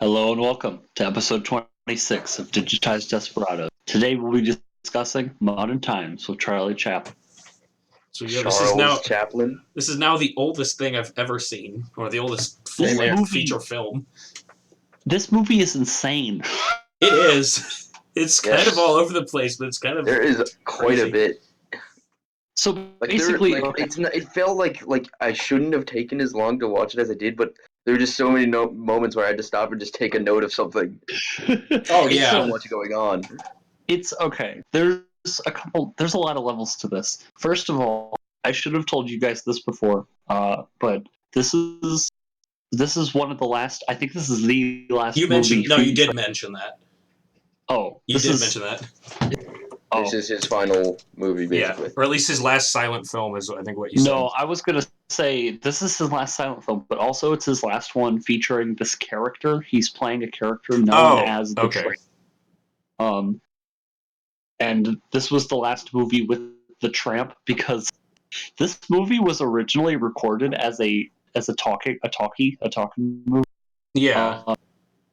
Hello and welcome to episode 26 of Digitized Desperadoes. Today we'll be discussing Modern Times with Charlie Chaplin. So yeah, Charles Chaplin. this is now the oldest thing I've ever seen, or the oldest This full-length movie- feature film. This movie is insane. It is. It's kind Yes. of all over the place, but it's kind of There is quite crazy. a bit. So Like basically, there, like it's not, it felt like I shouldn't have taken as long to watch it as I did, but there were just so many moments where I had to stop and just take a note of something. Oh There's yeah. so much going on. it's okay. There's a lot of levels to this. First of all, I should have told you guys this before, but this is one of the last. I think this is the last. You mentioned movie no, you featured- did mention that. Oh, You this did is mention that. oh. This is his final movie, basically. Yeah, or at least his last silent film is I think what you said. No, I was gonna say this is his last silent film, but also it's his last one featuring this character. He's playing a character known as the okay. Tramp. And this was the last movie with the Tramp because this movie was originally recorded as a talking movie. Yeah.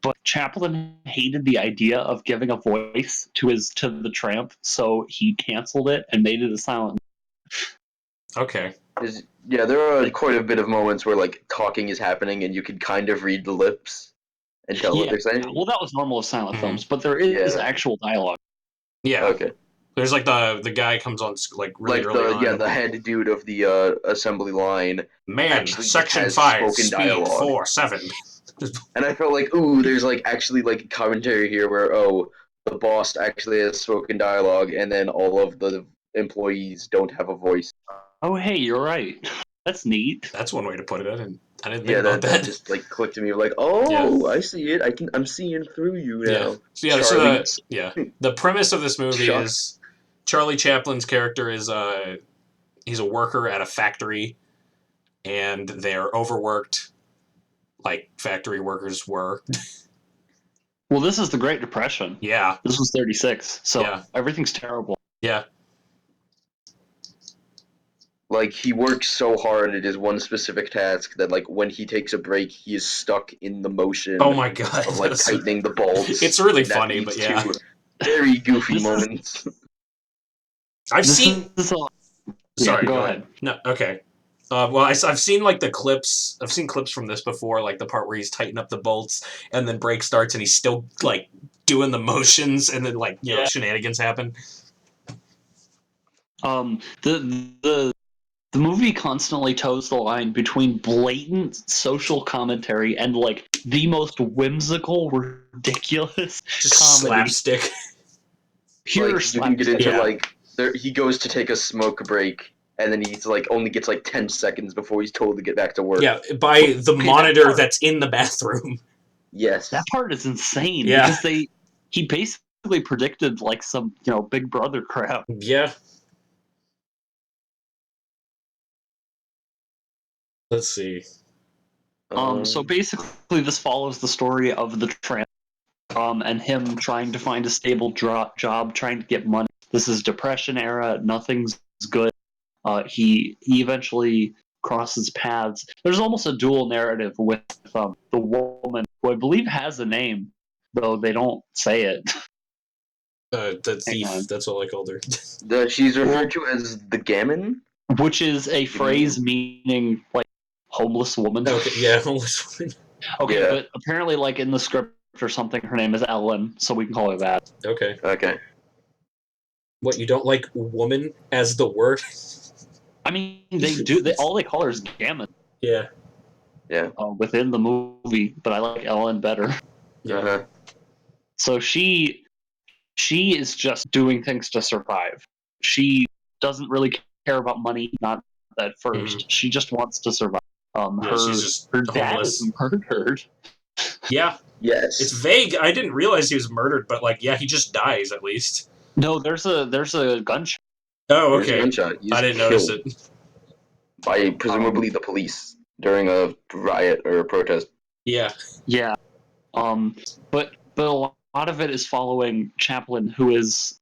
But Chaplin hated the idea of giving a voice to the Tramp, so he canceled it and made it a silent. Okay. Yeah, there are quite a bit of moments where like talking is happening and you can kind of read the lips and tell what they're saying. Well, that was normal of silent Mhm. films, but there is Yeah. actual dialogue. Yeah. Okay. There's like the guy comes on like really Like early on. the head dude of the assembly line. Man, actually section has 5, spoken speed dialogue. 4-7. And I felt like, ooh, there's like actually like commentary here where the boss actually has spoken dialogue, and then all of the employees don't have a voice. Oh, hey, you're right. That's neat. That's one way to put it. I didn't think Yeah, about that just like clicked to me like, oh, I see it. I'm seeing through you now. Yeah. Charlie. The premise of this movie Chuck. is Charlie Chaplin's character is he's a worker at a factory, and they're overworked, like factory workers were. Well, this is the Great Depression. Yeah. This was 36, so Yeah. everything's terrible. Yeah. Like he works so hard at his one specific task that like when he takes a break, he is stuck in the motion Oh my god. of like tightening the bolts. It's really and that funny, but leads yeah. to very goofy This is- moments. I've seen. This is Sorry. go ahead. No. Okay. Well, I've seen like the clips. I've seen clips from this before, like the part where he's tightening up the bolts, and then break starts, and he's still like doing the motions, and then like shenanigans happen. The movie constantly toes the line between blatant social commentary and like the most whimsical, ridiculous Just comedy. slapstick. Pure Like you can get into Yeah. like he goes to take a smoke break and then he's like only gets like 10 seconds before he's told to get back to work. Yeah, by the Okay, monitor that part- that's in the bathroom. Yes. That part is insane Yeah. because he basically predicted like some Big Brother crap. Yeah. Let's see. So basically, this follows the story of the Tramp, and him trying to find a stable job, trying to get money. This is Depression era. Nothing's good. He eventually crosses paths. There's almost a dual narrative with the woman, who I believe has a name, though they don't say it. The Hang on. thief. That's all I called her. She's referred to as the Gammon. Which is a phrase meaning like homeless woman. Okay. Yeah. Homeless woman. Okay, Yeah. but apparently, like in the script or something, her name is Ellen, so we can call her that. Okay. Okay. What, you don't like woman as the word? I mean, they do. All they call her is Gammon Yeah. within the movie, but I like Ellen better. Yeah. Uh-huh. So she is just doing things to survive. She doesn't really care about money, not at 1st. She just wants to survive. Yeah, she's just her dad homeless. is murdered. Yeah. Yes. It's vague. I didn't realize he was murdered, but like, yeah, he just dies at least. No, there's a gunshot. There's Oh, a okay. gunshot. He's I didn't notice killed it. by presumably the police during a riot or a protest. Yeah. Yeah. But a lot of it is following Chaplin, who is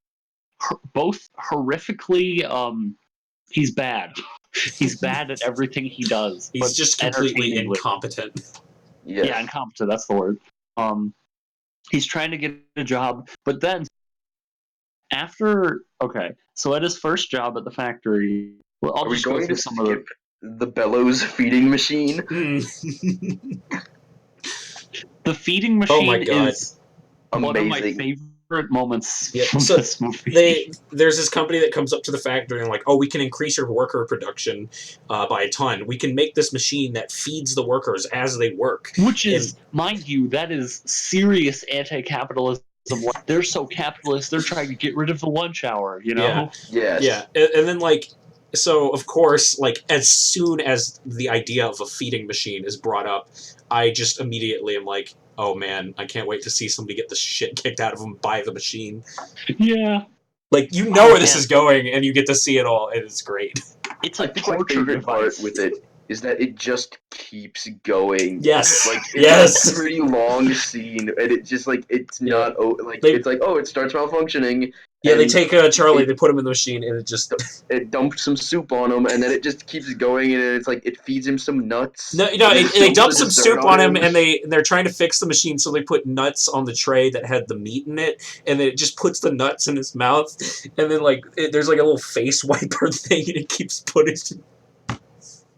both horrifically. He's bad. He's bad at everything he does. He's but just completely entertainingly. incompetent. Yes. Yeah, incompetent. That's the word. He's trying to get a job, but then so at his first job at the factory, well, I'll Are we just go going through to some of the. skip the bellows feeding machine? The feeding Oh my machine God. is one of my Amazing. favorite moments Yeah, from so this movie. there's this company that comes up to the factory and like, oh, we can increase your worker production by a ton. We can make this machine that feeds the workers as they work. Which And is, mind you, that is serious anti-capitalism. Like, they're so capitalist, they're trying to get rid of the lunch hour, you know? Yes. yeah, and then like, so of course, like as soon as the idea of a feeding machine is brought up, I just immediately am like, oh man, I can't wait to see somebody get the shit kicked out of them by the machine. Yeah. Like, you know where this man. is going, and you get to see it all, and it's great. It's I a think my torture favorite part device. with it is that it just keeps going. Yes. Like it's Yes. a pretty long scene, and it just like it's Yeah. not like They- it's like oh it starts malfunctioning. Yeah, they and take Charlie, they put him in the machine, and it just it dumps some soup on him, and then it just keeps going, and it's like it feeds him some nuts. no, and it they dumps dump the some dessert soup on him, and they're trying to fix the machine, so they put nuts on the tray that had the meat in it, and then it just puts the nuts in his mouth, and then like there's like a little face wiper thing, and it keeps putting.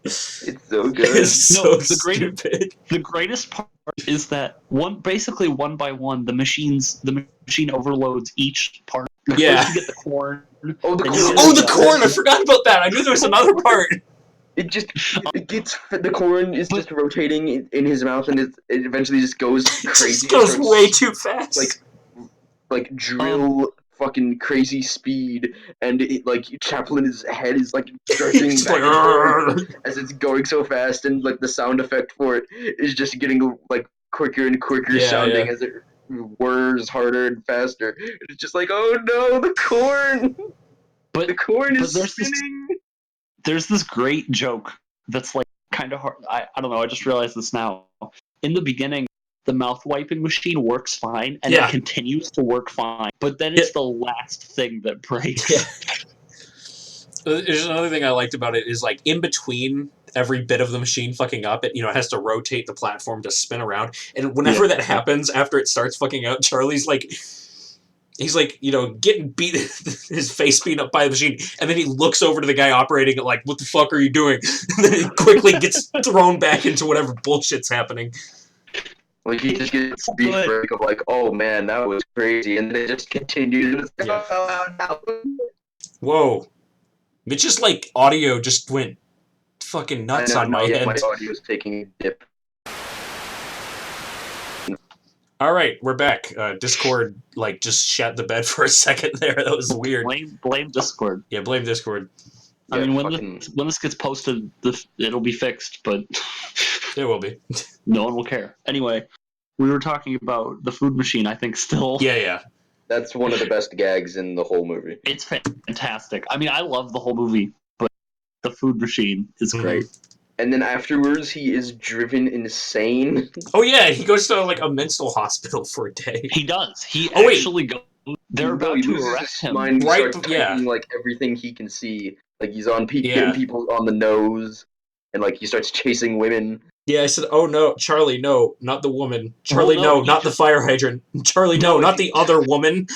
It's so good. It's so stupid. The greatest part is that basically one by one, the machine overloads each part. Yeah. First you get the corn. Oh, the then corn. you get Oh, the corn! I forgot about that. I knew there was another part. It gets the corn is just rotating in his mouth, and it eventually just goes It crazy. just goes Starts, way too fast. like drill fucking crazy speed, and like Chaplin's head is like stretching It's back like, and forth as it's going so fast, and like the sound effect for it is just getting like quicker and quicker sounding as it whirs harder and faster. It's just like, oh no, the corn! The corn is spinning. There's this great joke that's like kind of hard. I don't know. I just realized this now. In the beginning, the mouth wiping machine works fine, and it continues to work fine. But then it's the last thing that breaks. Yeah. There's another thing I liked about it is like in between every bit of the machine fucking up, it has to rotate the platform to spin around, and whenever that happens, after it starts fucking out, Charlie's like. He's like, getting beat, his face beaten up by the machine, and then he looks over to the guy operating it like, what the fuck are you doing? And then he quickly gets thrown back into whatever bullshit's happening. Like, he just gets a beat break of like, oh man, that was crazy, and then it just continues. Whoa. It's just like audio just went fucking nuts on my end. My audio's taking a dip. All right, we're back. Discord just shat the bed for a second there. That was weird. Blame Discord. Yeah, blame Discord. I mean, when this gets posted, it'll be fixed, but it will be. No one will care. Anyway, we were talking about the food machine. I think still. Yeah. That's one of the best gags in the whole movie. It's fantastic. I mean, I love the whole movie, but the food machine is great. And then afterwards, he is driven insane. Oh yeah, he goes to like a mental hospital for a day. He does. He actually goes. They're about to arrest him. Right? Like everything he can see. Like he's on getting people on the nose, and like he starts chasing women. Yeah, I said, oh no, Charlie, no, not the woman. Charlie, no, not the fire hydrant. Charlie, no, not the other woman.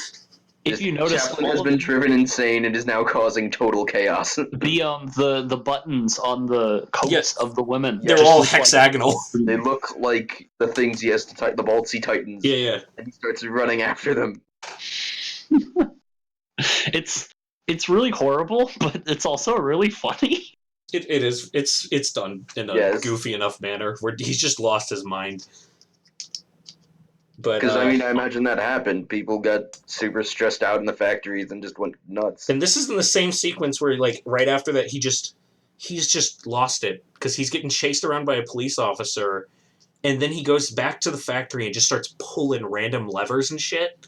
If you notice, Chaplin has been driven insane and is now causing total chaos. The buttons on the coats of the women, they're all hexagonal. They look like the things he has to tighten, the bolts he tightens. Yeah. And he starts running after them. It's really horrible, but it's also really funny. It is. It's done in a goofy enough manner where he's just lost his mind. But because I mean, I imagine that happened. People got super stressed out in the factories and just went nuts. And this is in the same sequence where, like, right after that, he's just lost it because he's getting chased around by a police officer, and then he goes back to the factory and just starts pulling random levers and shit.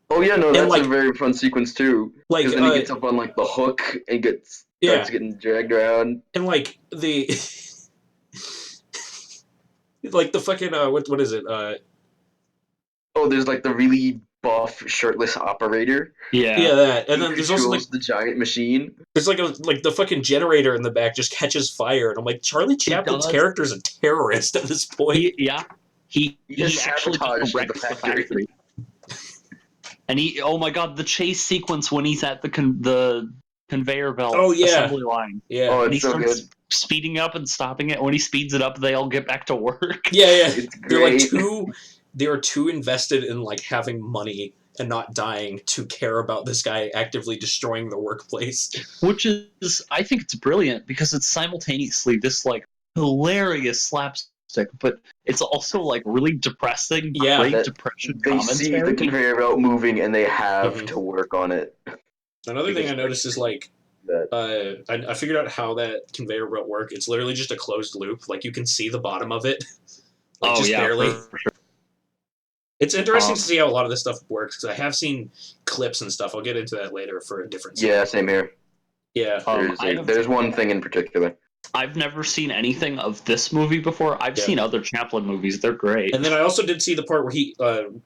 Oh yeah, no, that's a very fun sequence too. Like, because then he gets up on like the hook and starts getting dragged around, and like the like the fucking what is it? Oh, there's like the really buff shirtless operator. Yeah, that. And then there's also like the giant machine. There's like the fucking generator in the back just catches fire, and I'm like, Charlie Chaplin's character is a terrorist at this point. He just actually sabotaged wrecked the factory. And oh my god, the chase sequence when he's at the conveyor belt assembly line. Yeah. Oh, And he it's so starts good. speeding up and stopping it. When he speeds it up, they all get back to work. Yeah. It's They're like great. they are too invested in like having money and not dying to care about this guy actively destroying the workplace. Which is, I think it's brilliant because it's simultaneously this like hilarious slapstick, but it's also like really depressing, Yeah. Great That Depression They see the commentary. conveyor belt moving and they have Mhm. to work on it. Another thing I noticed is like That. I figured out how that conveyor belt work. It's literally just a closed loop. Like you can see the bottom of it, like just barely. For sure. It's interesting to see how a lot of this stuff works because I have seen clips and stuff. I'll get into that later for a different. Yeah, same here. Yeah. There's one thing in particular. I've never seen anything of this movie before. I've seen other Chaplin movies. They're great. And then I also did see the part where he,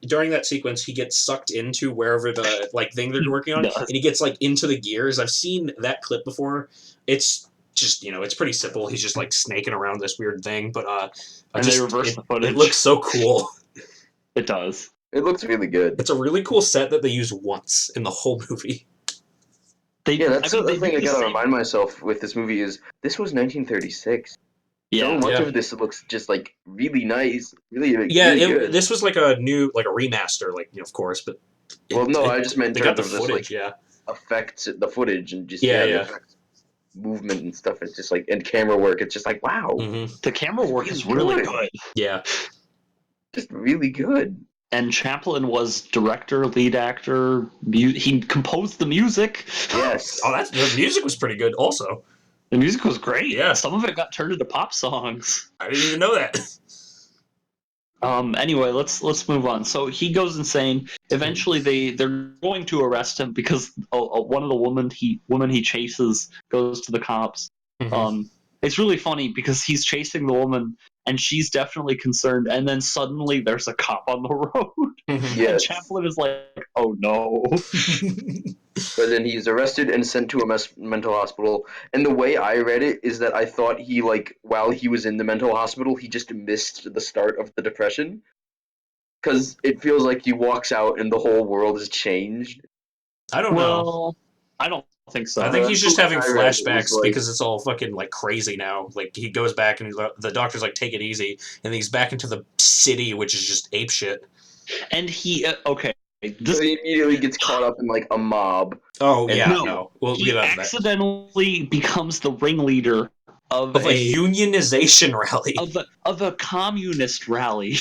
during that sequence, he gets sucked into wherever the like thing they're working on, and he gets like into the gears. I've seen that clip before. It's just it's pretty simple. He's just like snaking around this weird thing, but they reverse the footage. It looks so cool. It does. It looks really good. It's a really cool set that they use once in the whole movie. That's the thing I gotta remind myself with this movie is this was 1936. So much of this looks just like really nice, really good. This was like a new, like a remaster, like of course, but I just meant in terms of footage, just like affects the footage and just the movement and stuff. It's just like and camera work. It's just like wow, the camera work is really good. Yeah, just really good. And Chaplin was director, lead actor. He composed the music. Yes. The music was pretty good. Also, the music was great. Yeah, some of it got turned into pop songs. I didn't even know that. Anyway, let's move on. So he goes insane. Eventually, they're going to arrest him because one of the women he chases goes to the cops. It's really funny because he's chasing the woman and she's definitely concerned, and then suddenly there's a cop on the road. Yes. And Chaplin is like, "Oh no!" But then he's arrested and sent to a mental hospital. And the way I read it is that I thought he while he was in the mental hospital, he just missed the start of the depression. Because it feels like he walks out and the whole world has changed. I don't know. I don't think so. I think he's just having flashbacks because it's all fucking like crazy now. Like he goes back and the doctor's like, "Take it easy," and he's back into the city, which is just apeshit. And he So he immediately gets caught up in like a mob. Oh yeah, no. He accidentally becomes the ringleader of a unionization rally of a communist rally.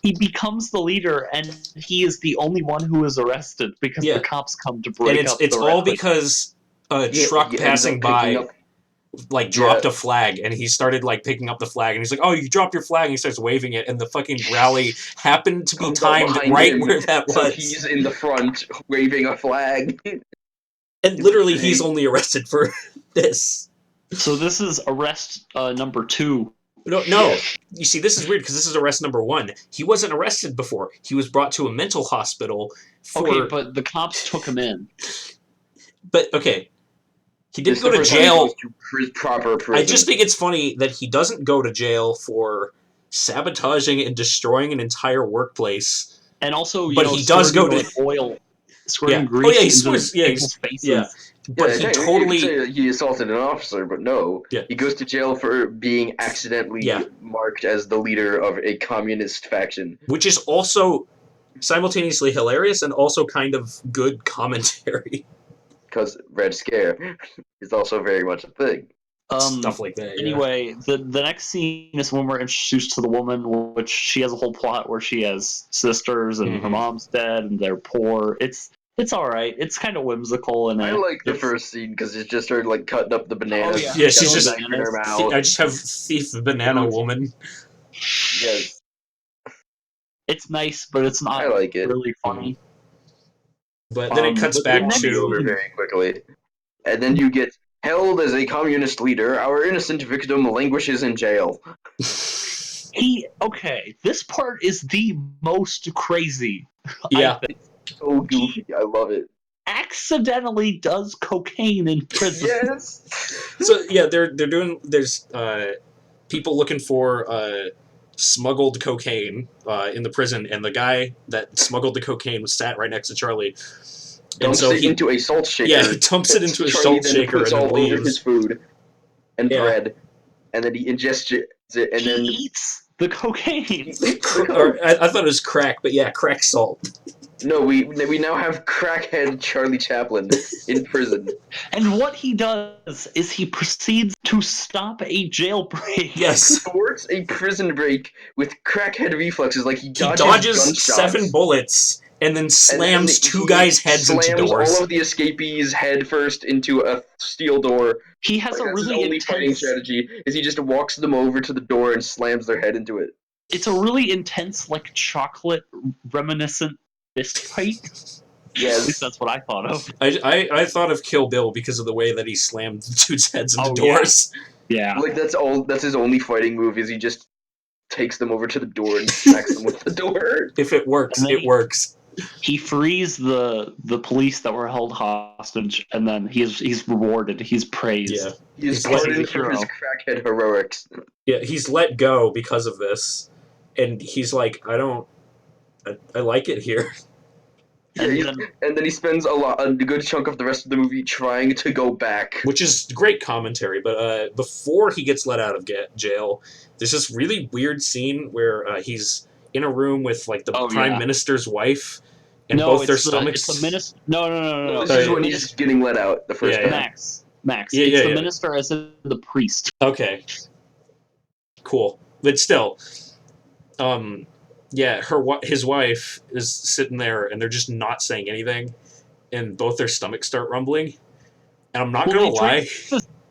He becomes the leader, and he is the only one who is arrested because the cops come to break up. It's all because a truck passing by dropped a flag, and he started like picking up the flag, and he's like, "Oh, you dropped your flag!" And he starts waving it, and the fucking rally happened to be timed right where that was. So he's in the front waving a flag, and literally he's only arrested for this. So this is arrest number 2. No. Yes. You see, this is weird because this is arrest number 1. He wasn't arrested before. He was brought to a mental hospital. Okay, but the cops took him in. But okay, he didn't go to jail. Proper prison. I just think it's funny that he doesn't go to jail for sabotaging and destroying an entire workplace. And also, but he does go to oil, squirting grease into people's faces. Yeah. But he totally he assaulted an officer, but no. Yeah. He goes to jail for being accidentally marked as the leader of a communist faction. Which is also simultaneously hilarious and also kind of good commentary. Because Red Scare is also very much a thing. Stuff like that. Anyway, the next scene is when we're introduced to the woman, which she has a whole plot where she has sisters and her mom's dead and they're poor. It's all right. It's kind of whimsical, and I like the first scene because it's just her like cutting up the bananas. Oh, yeah, she's just in her mouth. I just have thief banana woman. Yes, it's nice, but it's not. I like it. Really funny. But then it cuts back to very quickly, and then you get held as a communist leader. Our innocent victim languishes in jail. This part is the most crazy. Yeah. So goofy, I love it. Accidentally does cocaine in prison. Yes. So yeah, they're doing. There's people looking for smuggled cocaine in the prison, and the guy that smuggled the cocaine was sat right next to Charlie. Dumps it into a salt shaker. Yeah, he dumps it into a Charlie salt shaker puts and then all over his leaves. food and Yeah. bread, and then he ingests it, and he then eats the cocaine. I thought it was crack, but yeah, crack salt. No, we now have crackhead Charlie Chaplin in prison. And what he does is he proceeds to stop a jailbreak. Yes. He thwarts a prison break with crackhead reflexes, like he He dodges gunshots. 7 bullets and then slams And then 2 guys' heads into slams doors. all of the escapees head first into a steel door. He has a That's his really only fighting intense strategy is he just walks them over to the door and slams their head into it. It's a really intense, like chocolate reminiscent fist fight. Yes. At least that's what I thought of. I thought of Kill Bill because of the way that he slammed the dude's heads into Oh, doors. Yeah. Like that's his only fighting move is he just takes them over to the door and smacks them with the door. If it works, it works. He frees the police that were held hostage, and then he's rewarded. He's praised. Yeah. He's pardoned for his crackhead heroics. Yeah, he's let go because of this, and he's like, I like it here. Yeah, and then he spends a good chunk of the rest of the movie trying to go back. Which is great commentary, but before he gets let out of jail, there's this really weird scene where he's in a room with like the prime minister's wife, and both their stomachs. It's the minister. No. This is when he's getting let out the first time. Max. Yeah, it's the minister as in the priest. Okay. Cool, but still, yeah, his wife is sitting there, and they're just not saying anything, and both their stomachs start rumbling. And I'm not gonna lie,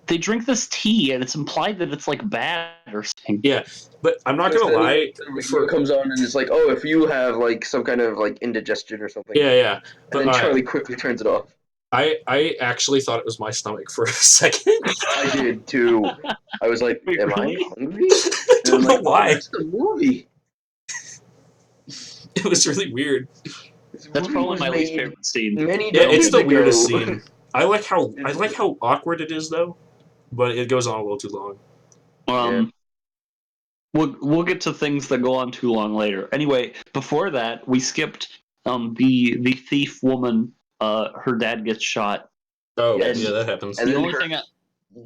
they drink this tea, and it's implied that it's like bad or something. Yeah, but I'm not gonna lie. It comes on and it's like, oh, if you have like some kind of like indigestion or something. Yeah. But then Charlie quickly turns it off. I actually thought it was my stomach for a second. I did too. I was like, am I hungry? I don't know why. It's the movie. It was really weird. That's probably my least favorite scene. It's the weirdest scene. I like how awkward it is though, but it goes on a little too long. We'll get to things that go on too long later. Anyway, before that, we skipped the thief woman. Her dad gets shot. Oh, yeah, that happens. And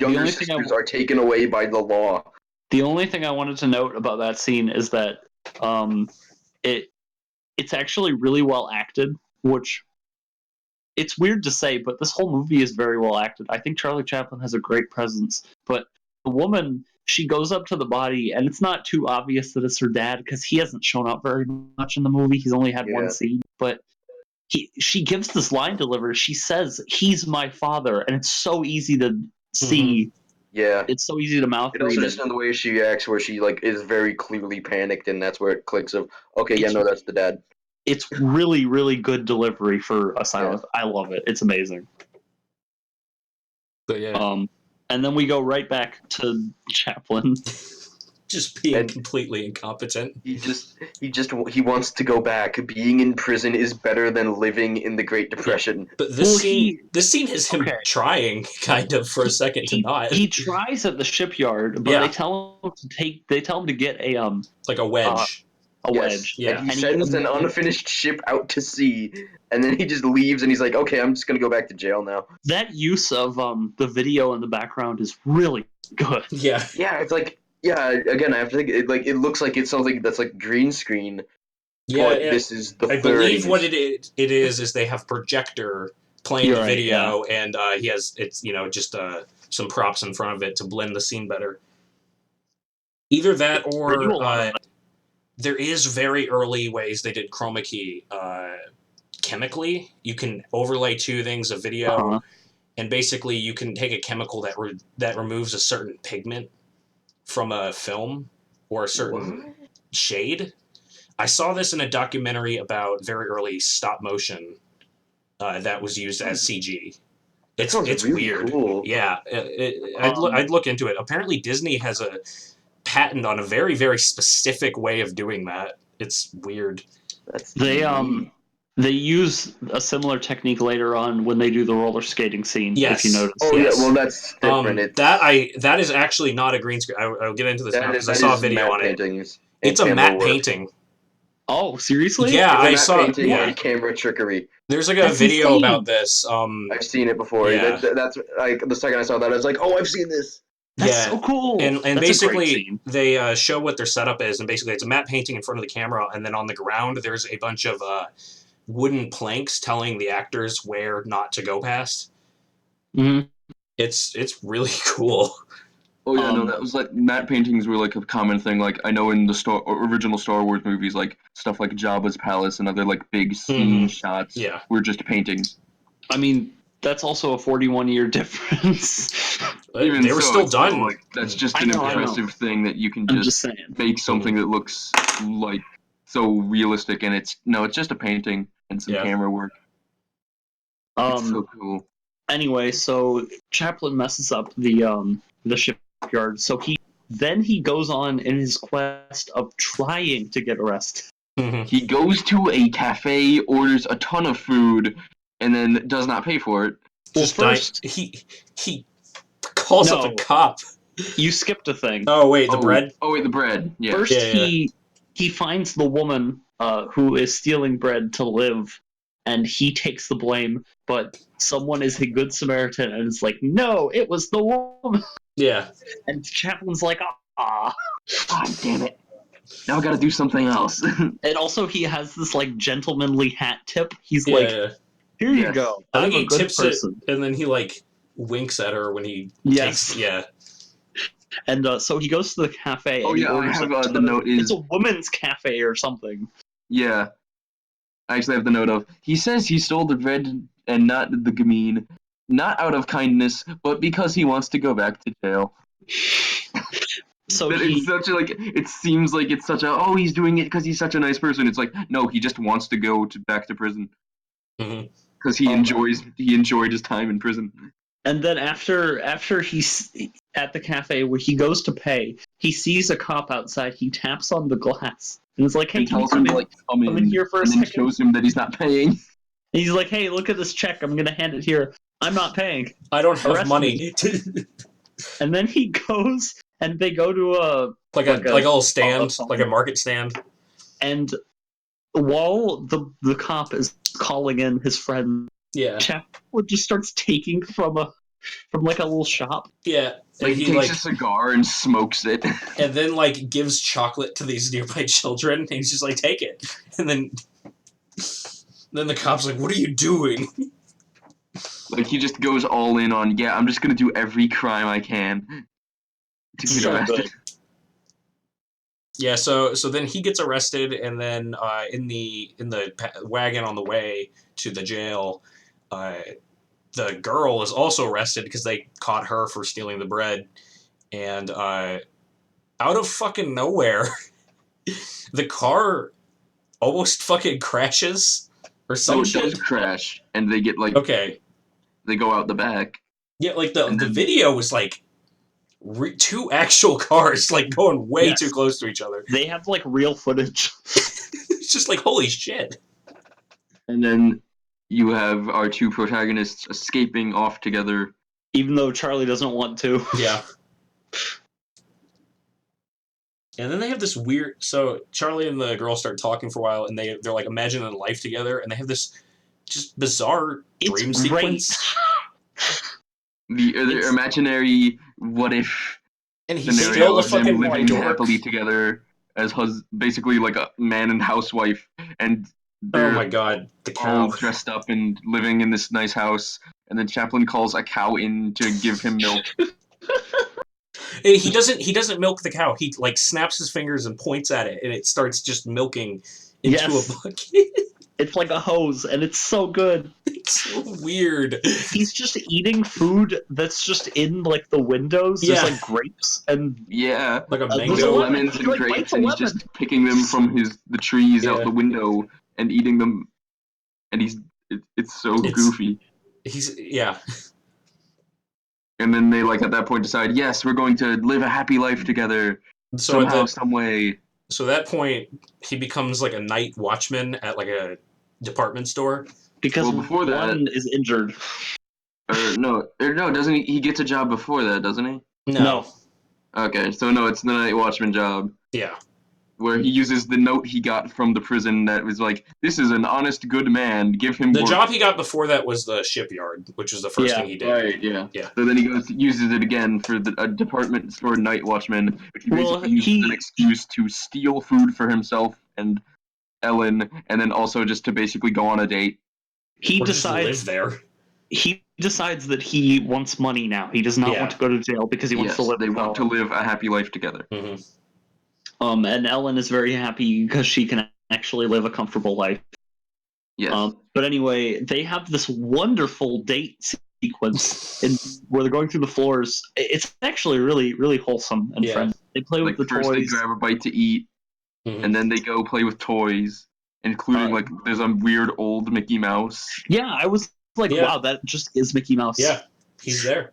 younger sisters are taken away by the law. The only thing I wanted to note about that scene is that it's actually really well acted, which it's weird to say, but this whole movie is very well acted. I think Charlie Chaplin has a great presence, but the woman, she goes up to the body, and it's not too obvious that it's her dad because he hasn't shown up very much in the movie. He's only had one scene, but she gives this line delivered. She says, "He's my father," and it's so easy to see. Yeah, it's so easy to mouth. It also just in the way she acts, where she like is very clearly panicked, and that's where it clicks of, okay, that's the dad. It's really, really good delivery for a silent. I love it. It's amazing. But yeah. And then we go right back to Chaplin. Just being completely incompetent. He wants to go back. Being in prison is better than living in the Great Depression. But this scene is him trying kind of for a second to not. He tries at the shipyard, but they tell him to get a like a wedge. Wedge. Yeah. And he sends an unfinished ship out to sea, and then he just leaves, and he's like, okay, I'm just gonna go back to jail now. That use of the video in the background is really good. Yeah. Yeah, it's like again, I have to think it looks like it's something that's like green screen. Yeah, but this is the 30s. I believe what it is they have projector playing the video, and he has just some props in front of it to blend the scene better. Either that or there is very early ways they did chroma key chemically. You can overlay two things, a video, and basically you can take a chemical that removes a certain pigment from a film or a certain shade. I saw this in a documentary about very early stop motion that was used as CG. It's really weird. Cool. Yeah, I'd look into it. Apparently Disney has a patent on a very, very specific way of doing that. It's weird. They use a similar technique later on when they do the roller skating scene. Yes. If you notice. Oh Yes. yeah, well that's different. That is actually not a green screen. I'll get into this now because I saw a video on it. Paintings. It's a matte painting. Oh, seriously? Yeah, it's a I matte saw. painting Yeah, and camera trickery. there's like a That's video insane. about this. I've seen it before. Yeah. That's like the second I saw that, I was like, oh, I've seen this. That's so cool. And That's basically, a great scene. they show what their setup is, and basically, it's a matte painting in front of the camera, and then on the ground, there's a bunch of wooden planks telling the actors where not to go past. Mm-hmm. It's really cool. Oh yeah, no, that was like matte paintings were like a common thing. Like I know in the original Star Wars movies, like stuff like Jabba's palace and other like big scene shots were just paintings. I mean, that's also a 41-year difference. Even they were still done. Still, like, that's just an impressive thing that you can just make something that looks like so realistic, and it's just a painting and some camera work. It's so cool. Anyway, so Chaplin messes up the shipyard, so he goes on in his quest of trying to get arrested. He goes to a cafe, orders a ton of food, and then does not pay for it. Well, first he calls up the cop. You skipped a thing. Oh wait, the bread. Oh wait, the bread. Yeah. First, he finds the woman who is stealing bread to live, and he takes the blame. But someone is a good Samaritan, and it's like, no, it was the woman. Yeah. And Chaplin's like, ah, God damn it. Now I gotta do something else. And also, he has this like gentlemanly hat tip. He's like, here you go. I I'm think he a good tips person. it, and then he like winks at her when he Yes. takes. Yeah. And so he goes to the cafe. Oh and yeah, I have the note is it's a woman's cafe or something. Yeah, I actually have the note of. He says he stole the bread and not the gamine, not out of kindness, but because he wants to go back to jail. So it's such a it seems like it's such a he's doing it because he's such a nice person. It's like no, he just wants to go back to prison because he enjoyed his time in prison. And then after he's at the cafe where he goes to pay, he sees a cop outside. He taps on the glass and is like, "Hey, can you come in here for a second?" And then shows him that he's not paying. And he's like, "Hey, look at this check. I'm gonna hand it here. I'm not paying. I don't have money." And then he goes, and they go to a little stand, like a market stand. And while the cop is calling in his friend, Chaplin just starts taking from like a little shop. Yeah. Like, he takes a cigar and smokes it. And then like gives chocolate to these nearby children, and he's just like, take it. And then the cop's like, what are you doing? Like he just goes all in on, I'm just gonna do every crime I can to get arrested. Yeah, so then he gets arrested, and then in the wagon on the way to the jail, the girl is also arrested because they caught her for stealing the bread, and out of fucking nowhere, the car almost fucking crashes or some shit. It does crash, and they get they go out the back. Yeah, like the video was like two actual cars like going way too close to each other. They have like real footage. It's just like holy shit. And then you have our two protagonists escaping off together, even though Charlie doesn't want to. Yeah. And then they have this weird. So Charlie and the girl start talking for a while, and they're like imagining a life together, and they have this just bizarre dream sequence. The imaginary what if and he's still a fucking living happily together as basically like a man and housewife, and they're oh my god, the cow all dressed up and living in this nice house, and then Chaplin calls a cow in to give him milk. He doesn't milk the cow. He like snaps his fingers and points at it, and it starts just milking into a bucket. It's like a hose, and it's so good. It's so weird. He's just eating food that's just in like the windows. There's like grapes and like a mango, lemons and grapes, and he's just picking them from the trees out the window and eating them. And it's so goofy. And then they at that point decide, yes, we're going to live a happy life together somehow, some way. So at that point, he becomes like a night watchman at like a department store. Because before one is injured. No, doesn't he? He gets a job before that, doesn't he? No. Okay, so no, it's the night watchman job. Yeah. Where he uses the note he got from the prison that was like, "This is an honest, good man. Give him the work." job he got before that was the shipyard, which was the first thing he did. Right, yeah. Yeah. So then he uses it again for a department store night watchman, which he basically uses an excuse to steal food for himself and Ellen, and then also just to basically go on a date. He or decides just live there. He decides that he wants money now. He does not want to go to jail because he wants to live. They want to live a happy life together. Mm-hmm. And Ellen is very happy because she can actually live a comfortable life. Yes. But anyway, they have this wonderful date sequence where they're going through the floors. It's actually really, really wholesome and friendly. They play with the first toys. They grab a bite to eat, and then they go play with toys, including there's a weird old Mickey Mouse. Yeah, I was like, wow, that just is Mickey Mouse. Yeah, he's there.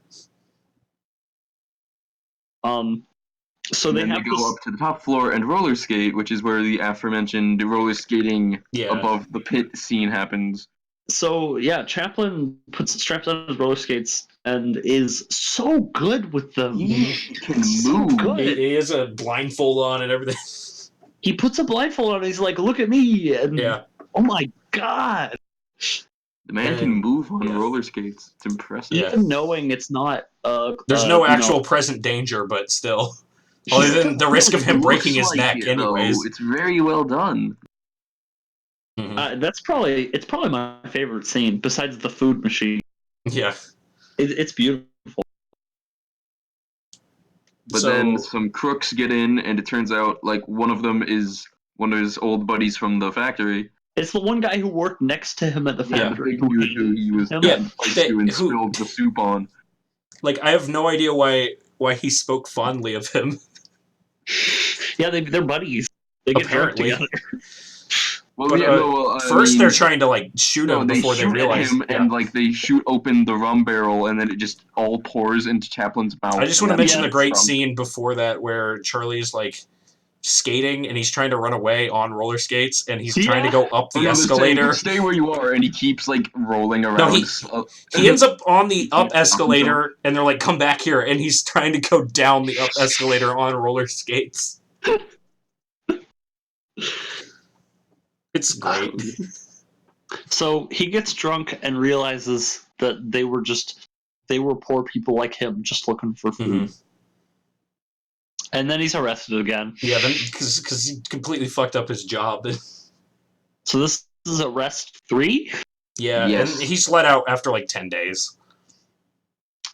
So and then they go up to the top floor and roller skate, which is where the aforementioned roller skating above the pit scene happens. So yeah, Chaplin straps on his roller skates and is so good with them. He can move. Good. He has a blindfold on and everything. He puts a blindfold on and he's like, look at me. And oh my god. The man can move on roller skates. It's impressive. Even knowing it's not there's no actual present danger, but still. Other than the risk of him breaking his neck anyways. It's very well done. Mm-hmm. It's probably my favorite scene besides the food machine. Yeah. It's beautiful. But then some crooks get in, and it turns out like one of them is one of his old buddies from the factory. It's the one guy who worked next to him at the factory. Who he was spilled the soup on. Like, I have no idea why he spoke fondly of him. Yeah, they're buddies. They get drunk together. Well, first they're trying to like shoot him before they realize him, and like they shoot open the rum barrel, and then it just all pours into Chaplin's mouth. I just want to mention the great scene before that where Charlie's like skating and he's trying to run away on roller skates, and he's trying to go up the escalator. Stay where you are, and he keeps like rolling around. No, he ends up on the up escalator, and they're like, "Come back here," and he's trying to go down the up escalator on roller skates. It's great. So he gets drunk and realizes that they were poor people like him, just looking for food. Mm-hmm. And then he's arrested again. Yeah, then because he completely fucked up his job. So this is arrest 3? Yeah, and he's let out after like 10 days.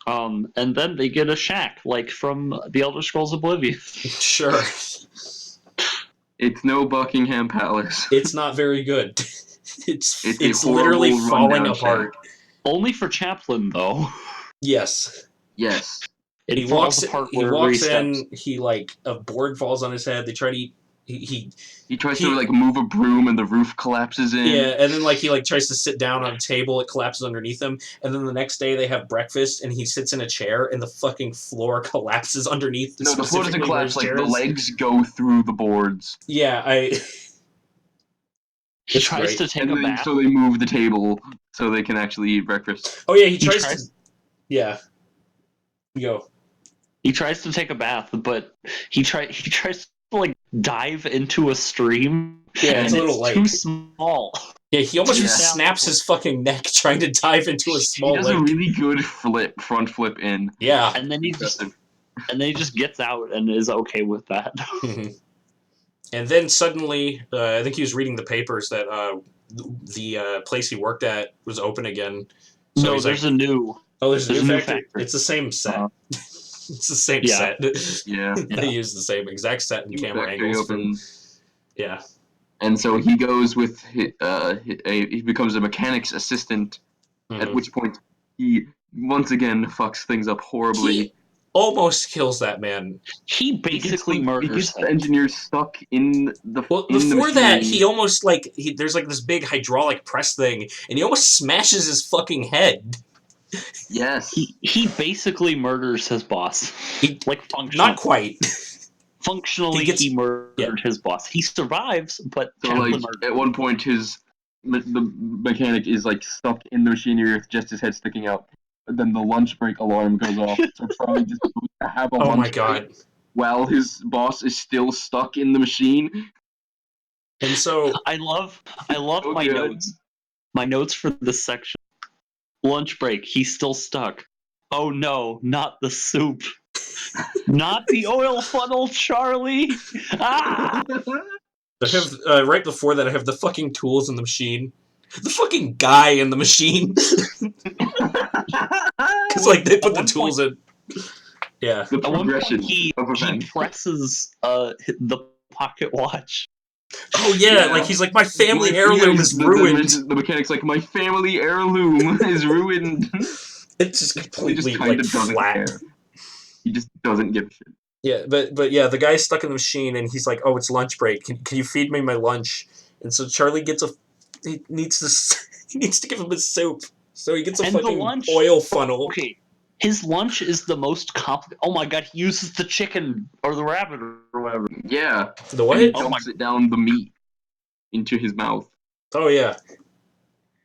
And then they get a shack, like from The Elder Scrolls Oblivion. Sure. It's no Buckingham Palace. It's not very good. It's literally falling apart. Shack. Only for Chaplin, though. Yes. Yes. He walks in, he like a board falls on his head. They try to eat. He tries to like move a broom and the roof collapses in. Yeah, and then like he like tries to sit down on a table, it collapses underneath him. And then the next day they have breakfast and he sits in a chair and the fucking floor collapses underneath. No, the floor doesn't collapse. Like the legs go through the boards. Yeah, He tries to take a bath. So they move the table so they can actually eat breakfast. Oh yeah, he tries to. Yeah. Go. He tries to take a bath, but he tries to like dive into a stream. Yeah, it's a little lake. Too small. Yeah, he almost snaps his fucking neck trying to dive into a small lake. He does a really good front flip in. Yeah. And then he just gets out and is okay with that. Mm-hmm. And then suddenly, I think he was reading the papers that the place he worked at was open again. So no, there's a new. Oh, there's a new factory. It's the same set. It's the same set. Yeah. They use the same exact set and camera angles. Yeah. And so he goes with he becomes a mechanic's assistant, at which point he once again fucks things up horribly. He almost kills that man. He basically murders He gets the engineer stuck in the before that, he almost there's like this big hydraulic press thing, and he almost smashes his fucking head. Yes. He basically murders his boss. Functionally. Not quite. Functionally, he murdered his boss. He survives, but so at one point his the mechanic is like stuck in the machinery with just his head sticking out. But then the lunch break alarm goes off, so Charlie just goes to have a Oh my lunch god. break while his boss is still stuck in the machine. And so I love So my good. notes. My notes for this section. Lunch break. He's still stuck. Oh no, not the soup. Not the oil funnel, Charlie. Ah! I have right before that I have the fucking tools in the machine. The fucking guy in the machine. Because like they put the tools in. Yeah. The progression he of events. presses the pocket watch. Oh yeah, like he's like, my family heirloom is ruined. The mechanic's like, my family heirloom is ruined. It's just completely he just kind like of doesn't flat. care. He just doesn't give a shit. Yeah, but yeah, the guy's stuck in the machine and he's like, oh, it's lunch break. Can you feed me my lunch? And so Charlie gets he needs to give him his soup. So he gets a fucking oil funnel. Okay. His lunch is the most complicated. Oh my god, he uses the chicken or the rabbit or whatever. Yeah. The what? And he dumps it down the meat into his mouth. Oh yeah.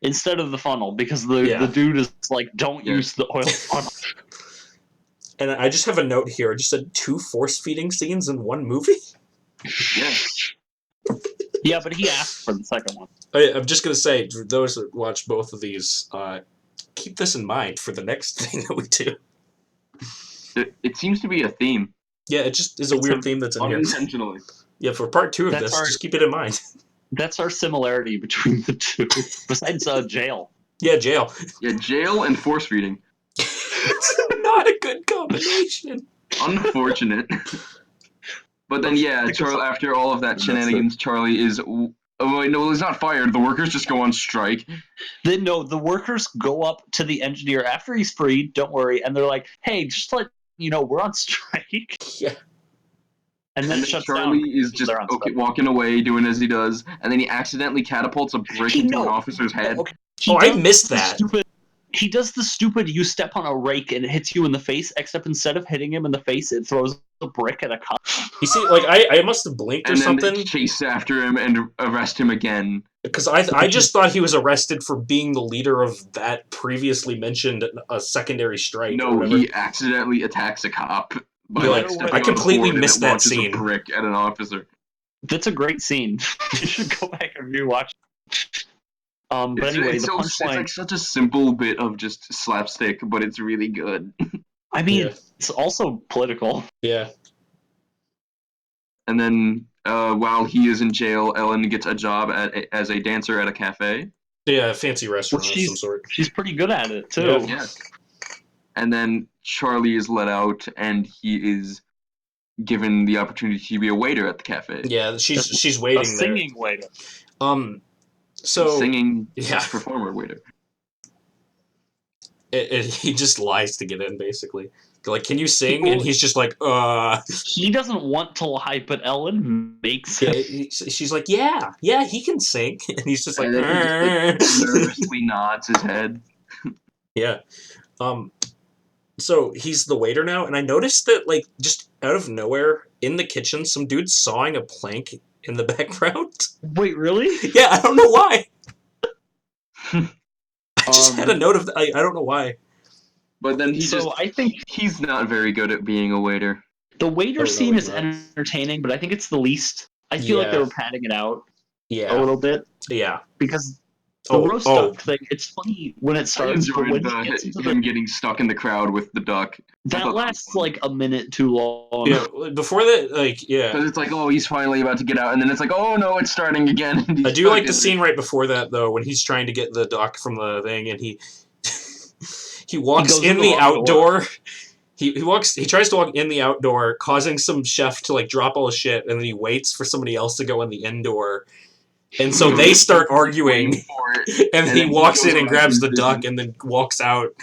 Instead of the funnel, because the dude is like, don't use the oil funnel. And I just have a note here. I just said 2 force feeding scenes in one movie. Yeah. Yeah, but he asked for the second one. I'm just gonna say, for those that watch both of these, keep this in mind for the next thing that we do. It seems to be a theme. Yeah, it just is a weird theme that's in here. Unintentionally. Yeah, for part 2 of this, just keep it in mind. That's our similarity between the two. Besides jail. Yeah, jail. Yeah, jail and force feeding. It's not a good combination. Unfortunate. But then, yeah, Charlie, after all of that shenanigans, Charlie is... Oh, wait, no, he's not fired. The workers just go on strike. The workers go up to the engineer after he's freed, don't worry, and they're like, hey, just let you know, we're on strike. Yeah. And then Charlie is just walking away, doing as he does, and then he accidentally catapults a brick into an officer's head. I missed that. He does the stupid, you step on a rake and it hits you in the face, except instead of hitting him in the face, it throws a brick at a cop. You see, like, I must have blinked or something. And then they chase after him and arrest him again. Because I just thought he was arrested for being the leader of that previously mentioned secondary strike. No, he accidentally attacks a cop. I completely missed that scene. A brick at an officer. That's a great scene. You should go back and rewatch it. But anyway, the punchline... It's like such a simple bit of just slapstick, but it's really good. I mean, it's also political. Yeah. And then, while he is in jail, Ellen gets a job as a dancer at a cafe. Yeah, a fancy restaurant of some sort. She's pretty good at it, too. Yeah. And then Charlie is let out, and he is given the opportunity to be a waiter at the cafe. Yeah, she's waiting there. A singing waiter. Singing performer waiter. He just lies to get in, basically. Like, can you sing? And he's just like, He doesn't want to lie, but Ellen makes him. She's like, yeah, he can sing. And he's just like, he just, nervously nods his head. Yeah. So he's the waiter now, and I noticed that, like, just out of nowhere, in the kitchen, some dude's sawing a plank in the background. Wait, really? Yeah, I don't know why. I just had a note of that. I don't know why. But then I think he's not very good at being a waiter. The waiter scene is entertaining, but I think it's the least. I feel like they were padding it out a little bit. Yeah. Because the roast duck thing, it's funny when it starts. I enjoyed him getting stuck in the crowd with the duck. That lasts like a minute too long. Yeah, before that, like, yeah. Because it's like, oh, he's finally about to get out, and then it's like, oh no, it's starting again. I do like the scene right before that, though, when he's trying to get the duck from the thing, and he walks in the outdoor. He tries to walk in the outdoor, causing some chef to like drop all his shit, and then he waits for somebody else to go in the indoor. And so they start arguing, and he walks in and grabs the duck, and then walks out.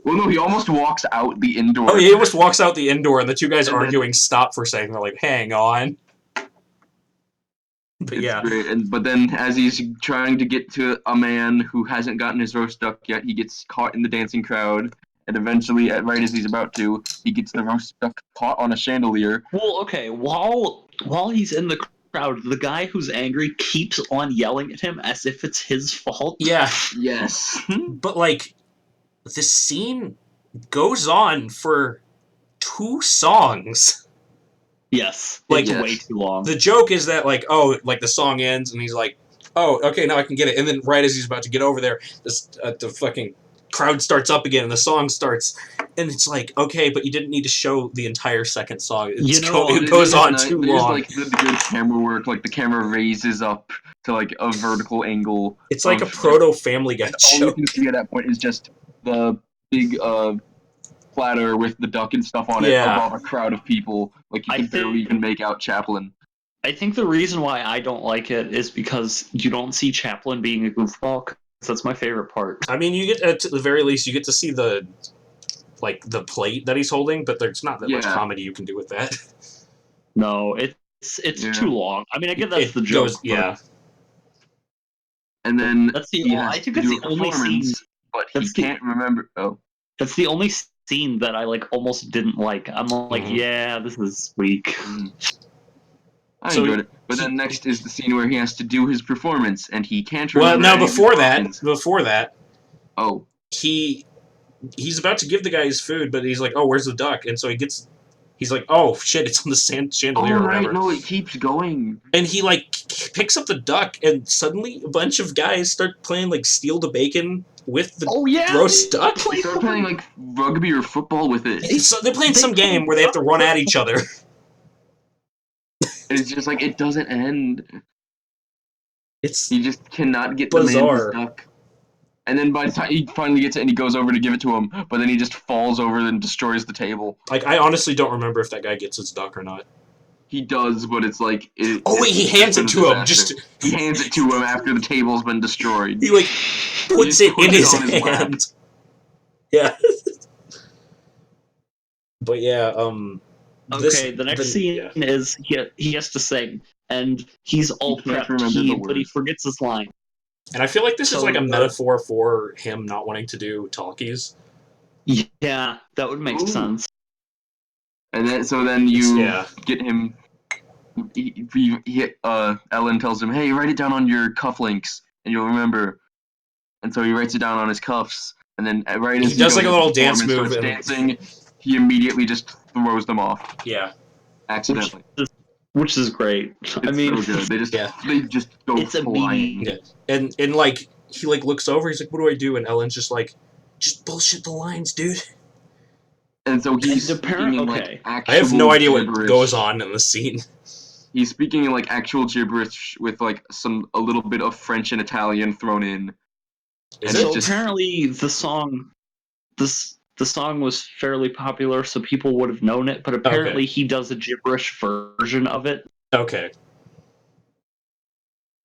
Well, no, he almost walks out the indoor. Oh, he almost walks out the indoor, and the two guys arguing stop for a second. They're like, hang on. But yeah. Great. But then, as he's trying to get to a man who hasn't gotten his roast duck yet, he gets caught in the dancing crowd. And eventually, right as he's about to, he gets the roast duck caught on a chandelier. Well, okay, while he's in the crowd, the guy who's angry keeps on yelling at him as if it's his fault. Yeah. Yes. But, like, this scene goes on for 2 songs. Yes. Like, it's way too long. The joke is that, like, oh, like, the song ends, and he's like, oh, okay, now I can get it. And then right as he's about to get over there, the fucking crowd starts up again, and the song starts. And it's like, okay, but you didn't need to show the entire second song. It goes on too long. Like, the good camera work, like, the camera raises up to, like, a vertical angle. It's like a proto-Family Guy show. All you can see at that point is just the big, platter with the duck and stuff on it above a crowd of people. Like, you can barely even make out Chaplin. I think the reason why I don't like it is because you don't see Chaplin being a goofball. That's my favorite part. I mean, you get, at the very least, you get to see the plate that he's holding, but there's not that much comedy you can do with that. No, it's too long. I mean, I get that's the joke. And then I think that's the only scene. But he can't remember. Oh, that's the only scene that I almost didn't like. I'm like, yeah, this is weak. I enjoyed it. But then next is the scene where he has to do his performance, and he can't remember. Well, no, before that, oh, he's about to give the guy his food, but he's like, oh, where's the duck? And so he's like, oh shit, it's on the chandelier or whatever. No, it keeps going. And he picks up the duck, and suddenly a bunch of guys start playing Steal the Bacon with the roast duck. They start playing rugby or football with it. They're playing some game where they have to run at each other. It's just it doesn't end. He just cannot get bizarre. The man stuck. And then by the time he finally gets it and he goes over to give it to him, but then he just falls over and destroys the table. I honestly don't remember if that guy gets his duck or not. He does, but it's he hands it to him. He hands it to him after the table's been destroyed. He puts it in his hand. Yeah. But yeah, okay, the next scene is he has to sing, and he's all prepped, but he forgets his line. And I feel like this is a metaphor for him not wanting to do talkies. Yeah, that would make sense. And then you get him. Ellen tells him, "Hey, write it down on your cufflinks, and you'll remember." And so he writes it down on his cuffs, and then he does a little dance move. And dancing, he immediately just throws them off. Yeah, accidentally. Which is great. So good. They just go flying. Yeah. And he looks over. He's like, "What do I do?" And Ellen's just like, "Just bullshit the lines, dude." And so he's speaking I have no idea what goes on in the scene. He's speaking in actual gibberish with a little bit of French and Italian thrown in. Apparently the song was fairly popular, so people would have known it, but apparently he does a gibberish version of it. Okay.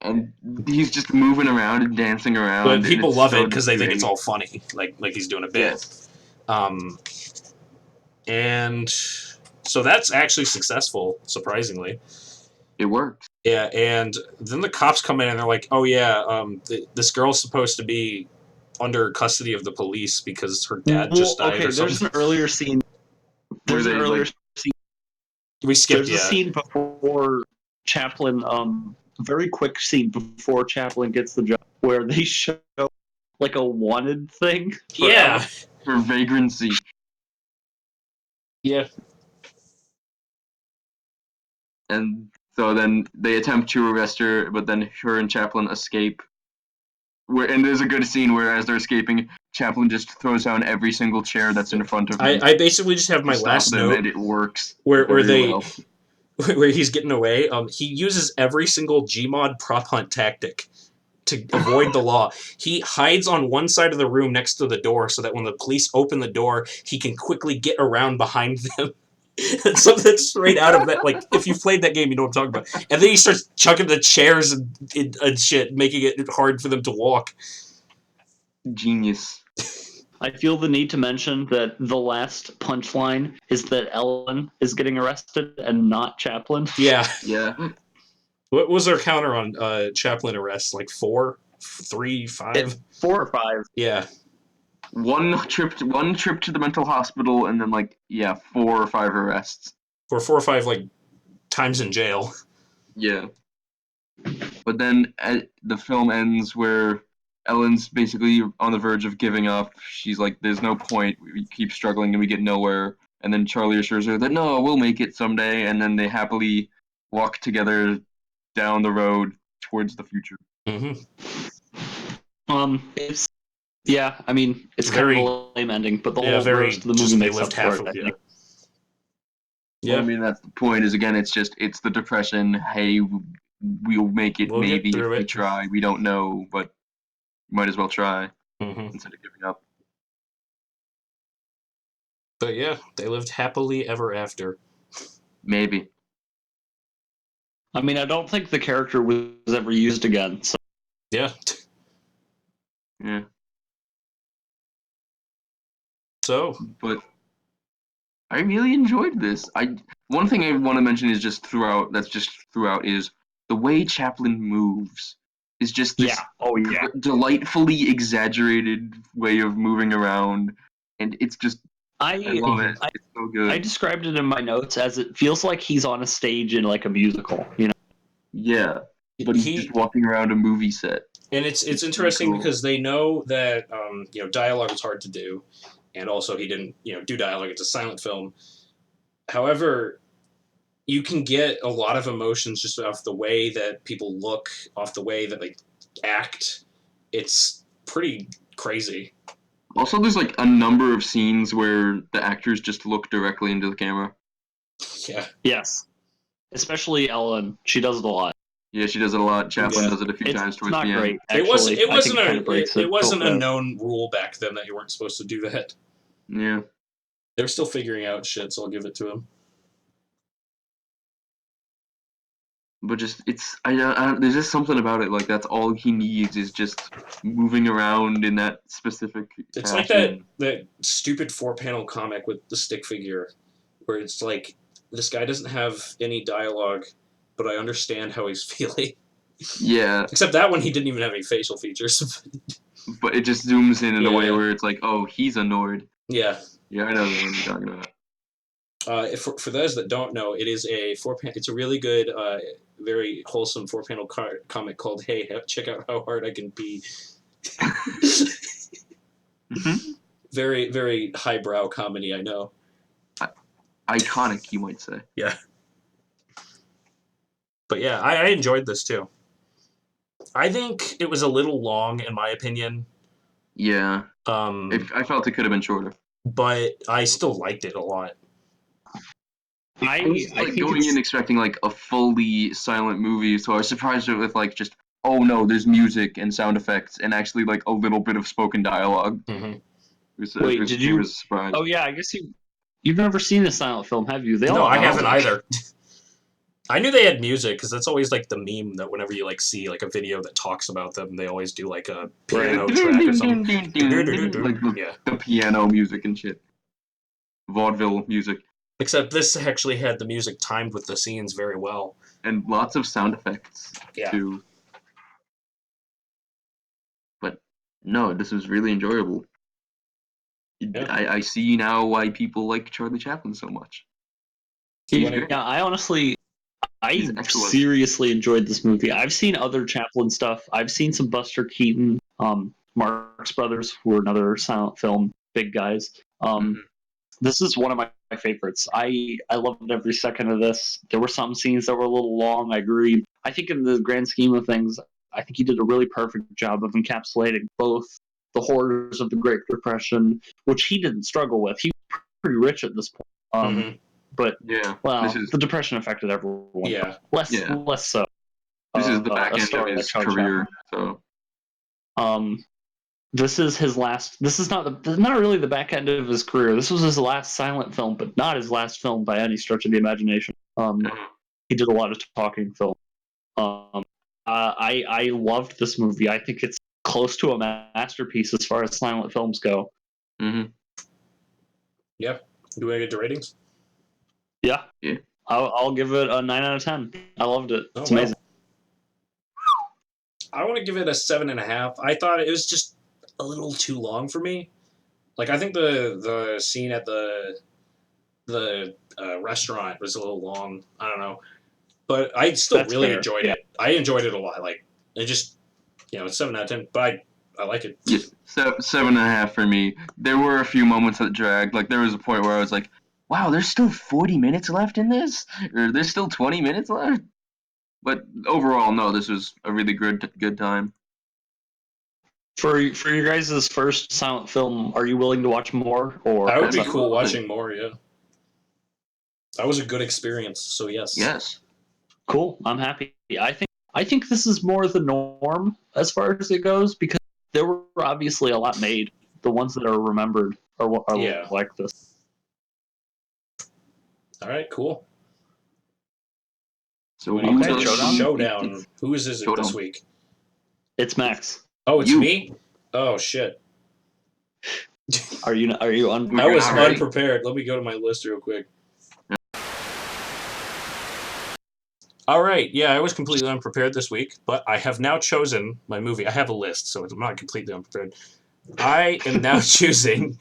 And he's just moving around and dancing around. But people love it because they think it's all funny, like he's doing a bit. Yes. And so that's actually successful, surprisingly. It works. Yeah, and then the cops come in and they're like, "Oh yeah, this girl's supposed to be under custody of the police because her dad just died or something." There's an earlier scene. Scene. We skipped. There's a scene before Chaplin. Very quick scene before Chaplin gets the job where they show a wanted thing. For vagrancy. Yeah. And so then they attempt to arrest her, but then her and Chaplin escape. And there's a good scene where, as they're escaping, Chaplin just throws down every single chair that's in front of him. I basically just have my last note, and it works. Where he's getting away. He uses every single Gmod prop hunt tactic to avoid the law. He hides on one side of the room next to the door so that when the police open the door, he can quickly get around behind them. Something that's straight out of that. If you've played that game, you know what I'm talking about. And then he starts chucking the chairs and shit, making it hard for them to walk. Genius. I feel the need to mention that the last punchline is that Ellen is getting arrested and not Chaplin. Yeah. Yeah. What was our counter on Chaplin arrests? 4, 3, 5? 4 or 5. Yeah. One trip to the mental hospital, and then 4 or 5 arrests. Or 4 or 5 times in jail. Yeah. But then the film ends where Ellen's basically on the verge of giving up. She's like, "There's no point. We keep struggling and we get nowhere." And then Charlie assures her that no, we'll make it someday. And then they happily walk together down the road towards the future. Mm-hmm. It's I mean, it's very, kind of a lame ending, but the whole very rest of the movie makes up for it. Yeah. Well, I mean, that's the point. Is again, it's the depression. Hey, we'll make it maybe if we try. We don't know, but might as well try instead of giving up. But yeah, they lived happily ever after. Maybe. I mean, I don't think the character was ever used again. So. Yeah. Yeah. So. But I really enjoyed this. One thing I want to mention is just throughout is the way Chaplin moves is just this delightfully exaggerated way of moving around, and it's just I love it. It's so good. I described it in my notes as it feels like he's on a stage in like a musical, you know? Yeah, but he's just walking around a movie set. And it's interesting because they know that dialogue is hard to do, and also he didn't do dialogue. It's a silent film. However, you can get a lot of emotions just off the way that people look, off the way that they act. It's pretty crazy. Also, there's like a number of scenes where the actors just look directly into the camera. Yeah. Yes. Especially Ellen. She does it a lot. Yeah, she does it a lot. Chaplin does it a few times towards the end. Great, actually. It wasn't a known rule back then that you weren't supposed to do that. Yeah. They're still figuring out shit, so I'll give it to them. But just there's just something about it. Like that's all he needs is just moving around in that specific. It's like that stupid 4-panel comic with the stick figure, where it's like this guy doesn't have any dialogue, but I understand how he's feeling. Yeah. Except that one, he didn't even have any facial features. But it just zooms in a way where it's like, oh, he's annoyed. Yeah. Yeah, I know what you're talking about. For those that don't know, it is a it's a really good, very wholesome 4-panel comic called "Hey, check out how hard I can be." Very, very highbrow comedy, I know. Iconic, you might say. Yeah. But yeah, I enjoyed this too. I think it was a little long, in my opinion. Yeah. I felt it could have been shorter. But I still liked it a lot. I was going in expecting like a fully silent movie, so I was surprised with like just there's music and sound effects and actually like a little bit of spoken dialogue. Mm-hmm. Wait, did you? Was surprised. Oh yeah, I guess you've never seen a silent film, have you? No, I haven't either. I knew they had music because that's always like the meme that whenever you like see like a video that talks about them, they always do like a piano track or something. The piano music and shit. Vaudeville music. Except this actually had the music timed with the scenes very well. And lots of sound effects, too. But, no, this was really enjoyable. Yeah. I see now why people like Charlie Chaplin so much. Yeah, I seriously enjoyed this movie. I've seen other Chaplin stuff. I've seen some Buster Keaton, Marx Brothers, who are another silent film big guys. This is one of my favorites. I loved every second of this. There were some scenes that were a little long, I agree. I think in the grand scheme of things, I think he did a really perfect job of encapsulating both the horrors of the Great Depression, which he didn't struggle with. He was pretty rich at this point. But the Depression affected everyone. Yeah. Less so. This is the back end of his career. So. This is his last. This is not really the back end of his career. This was his last silent film, but not his last film by any stretch of the imagination. He did a lot of talking film. I loved this movie. I think it's close to a masterpiece as far as silent films go. Yeah. Do we get the ratings? Yeah. I'll give it a 9 out of 10. I loved it. It's amazing. I want to give it a 7.5. I thought it was just a little too long for me. Like I think the scene at the restaurant was a little long. I don't know. But I still That's really fair. enjoyed it. I enjoyed it a lot. Like, it just, it's 7 out of 10, but I like it. Yeah, 7.5 for me. There were a few moments that dragged. Like, there was a point where I was like, wow, there's still 40 minutes left in this? Or there's still 20 minutes left? But overall, no, this was a really good time. For your guys' first silent film, are you willing to watch more? Or I would be cool watching more, yeah. That was a good experience, so yes. Yes. Cool. I'm happy. I think this is more the norm as far as it goes, because there were obviously a lot made. The ones that are remembered are like this. All right, cool. So Okay, Showdown. Who is this this week? It's Max. Oh, it's me? Oh, shit. Are you unprepared? I was unprepared. Let me go to my list real quick. All right, yeah, I was completely unprepared this week, but I have now chosen my movie. I have a list, so I'm not completely unprepared. I am now choosing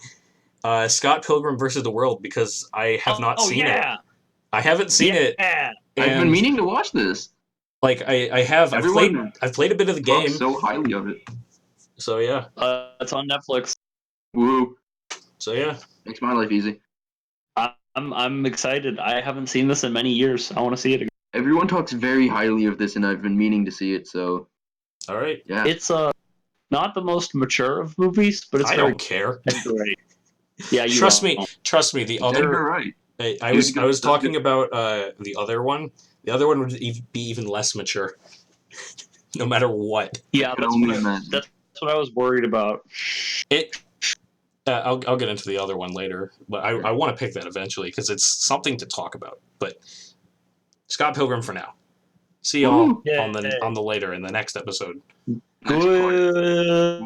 Scott Pilgrim versus the World because I have not seen it. I haven't seen it. I've been meaning to watch this. Like I have. I've played a bit of the game. So highly of it. So yeah. It's on Netflix. Woo. So yeah. Makes my life easy. I'm excited. I haven't seen this in many years. I want to see it again. Everyone talks very highly of this, and I've been meaning to see it. So. All right. Yeah. It's not the most mature of movies, but it's don't care. Great. Yeah, you trust me. The other. Right. I was talking about the other one. The other one would be even less mature, no matter what. Yeah, that's what I was worried about. I'll get into the other one later, but I want to pick that eventually because it's something to talk about. But Scott Pilgrim for now. See y'all on the later in the next episode. Good.